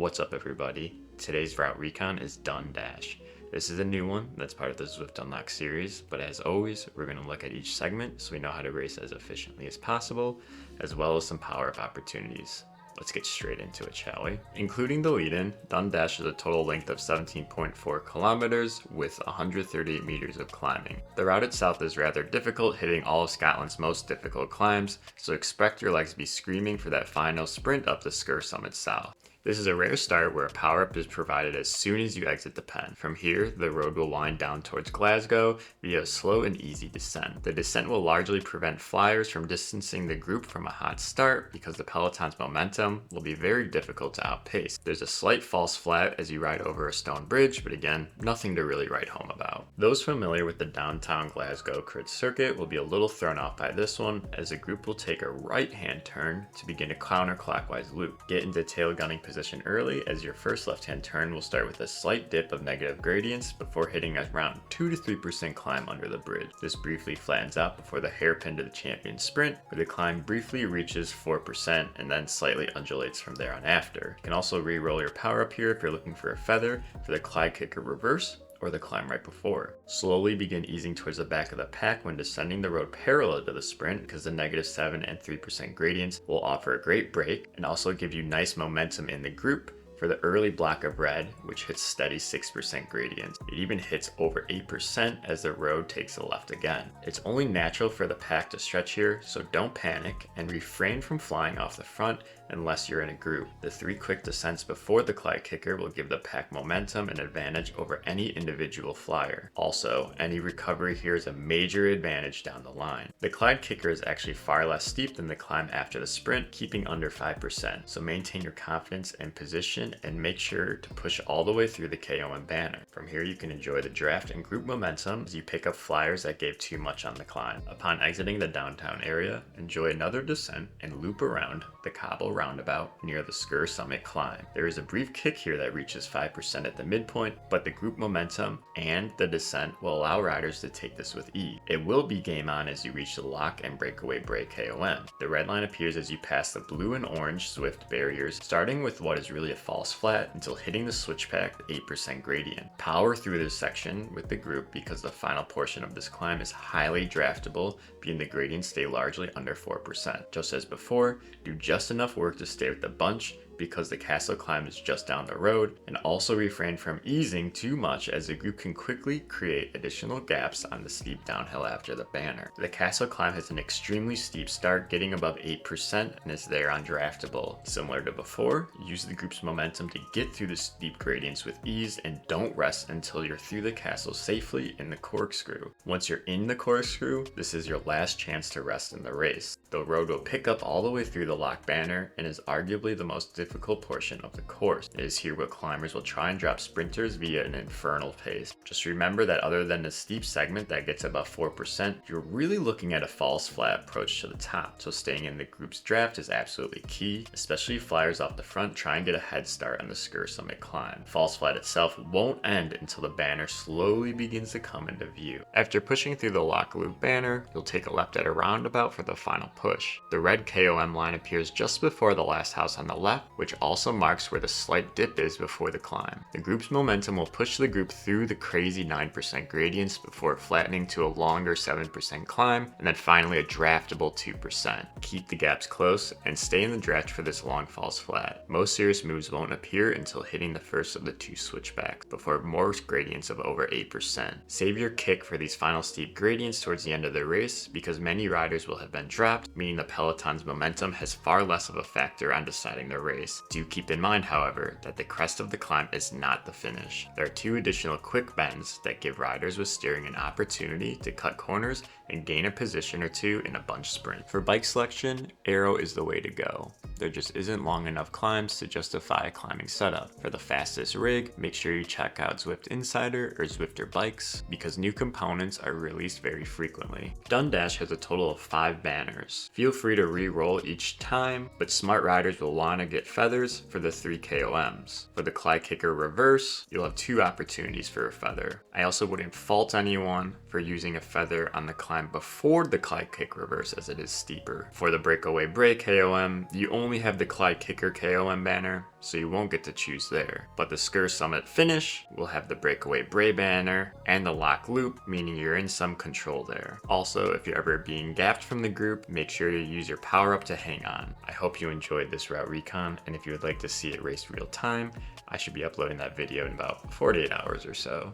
What's up everybody? Today's route recon is Dùn Dash. This is a new one that's part of the Zwift Unlocked series, but as always, we're going to look at each segment so we know how to race as efficiently as possible, as well as some power-up opportunities. Let's get straight into it, shall we? Including the lead-in, Dùn Dash is a total length of 17.4 kilometers with 138 meters of climbing. The route itself is rather difficult, hitting all of Scotland's most difficult climbs, so expect your legs to be screaming for that final sprint up the Sgurr summit south. This is a rare start where a power-up is provided as soon as you exit the pen. From here, the road will wind down towards Glasgow via a slow and easy descent. The descent will largely prevent flyers from distancing the group from a hot start because the peloton's momentum will be very difficult to outpace. There's a slight false flat as you ride over a stone bridge, but again, nothing to really write home about. Those familiar with the downtown Glasgow crit circuit will be a little thrown off by this one, as the group will take a right-hand turn to begin a counterclockwise loop. Get into tail gunning position early, as your first left-hand turn will start with a slight dip of negative gradients before hitting around 2 to 3% climb under the bridge. This briefly flattens out before the hairpin to the champion sprint, where the climb briefly reaches 4% and then slightly undulates from there on after. You can also re-roll your power up here if you're looking for a feather for the Clyde kicker reverse or the climb right before. Slowly begin easing towards the back of the pack when descending the road parallel to the sprint, because the -7 and 3% gradients will offer a great break and also give you nice momentum in the group for the early block of red, which hits steady 6% gradients. It even hits over 8% as the road takes a left again. It's only natural for the pack to stretch here, so don't panic and refrain from flying off the front unless you're in a group. The 3 quick descents before the Clyde kicker will give the pack momentum and advantage over any individual flyer. Also, any recovery here is a major advantage down the line. The Clyde kicker is actually far less steep than the climb after the sprint, keeping under 5%, so maintain your confidence and position and make sure to push all the way through the KOM banner. From here you can enjoy the draft and group momentum as you pick up flyers that gave too much on the climb. Upon exiting the downtown area, enjoy another descent and loop around the cobble roundabout near the Sgurr summit climb. There is a brief kick here that reaches 5% at the midpoint, but the group momentum and the descent will allow riders to take this with ease. It will be game on as you reach the Loch and Breakaway Brae KOM. The red line appears as you pass the blue and orange Zwift barriers, starting with what is really a false flat until hitting the switchback 8% gradient. Power through this section with the group because the final portion of this climb is highly draftable, being the gradients stay largely under 4%. Just as before, do just enough work to stay with the bunch because the castle climb is just down the road, and also refrain from easing too much as the group can quickly create additional gaps on the steep downhill after the banner. The castle climb has an extremely steep start, getting above 8% and is there undraftable. Similar to before, use the group's momentum to get through the steep gradients with ease and don't rest until you're through the castle safely in the corkscrew. Once you're in the corkscrew, this is your last chance to rest in the race. The road will pick up all the way through the Loch banner and is arguably the most difficult portion of the course. It is here where climbers will try and drop sprinters via an infernal pace. Just remember that other than the steep segment that gets above 4%, you're really looking at a false flat approach to the top, so staying in the group's draft is absolutely key, especially if flyers off the front try and get a head start on the Sgurr summit climb. False flat itself won't end until the banner slowly begins to come into view. After pushing through the Loch loop banner, you'll take a left at a roundabout for the final push. The red KOM line appears just before the last house on the left, which also marks where the slight dip is before the climb. The group's momentum will push the group through the crazy 9% gradients before flattening to a longer 7% climb, and then finally a draftable 2%. Keep the gaps close and stay in the draft for this long false flat. Most serious moves won't appear until hitting the first of the 2 switchbacks, before more gradients of over 8%. Save your kick for these final steep gradients towards the end of the race, because many riders will have been dropped, meaning the peloton's momentum has far less of a factor on deciding the race. Do keep in mind, however, that the crest of the climb is not the finish. There are 2 additional quick bends that give riders with steering an opportunity to cut corners and gain a position or 2 in a bunch sprint. For bike selection, Aero is the way to go. There just isn't long enough climbs to justify a climbing setup. For the fastest rig, make sure you check out Zwift Insider or Zwifter bikes, because new components are released very frequently. Dùn Dash has a total of 5 banners. Feel free to re-roll each time, but smart riders will want to get feathers for the 3 KOMs. For the Clyde Kicker Reverse, you'll have 2 opportunities for a feather. I also wouldn't fault anyone for using a feather on the climb before the Clyde Kick Reverse as it is steeper. For the Breakaway Brae KOM, you only have the Clyde Kicker KOM banner, so you won't get to choose there. But the Sgurr Summit finish will have the Breakaway Brae banner and the Loch loop, meaning you're in some control there. Also, if you're ever being gapped from the group, make sure to use your power up to hang on. I hope you enjoyed this route recon, and if you would like to see it race real time, I should be uploading that video in about 48 hours or so.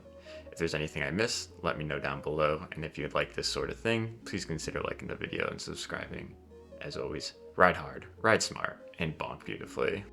If there's anything I missed, let me know down below, and if you'd like this sort of thing, please consider liking the video and subscribing. As always, ride hard, ride smart, and bonk beautifully.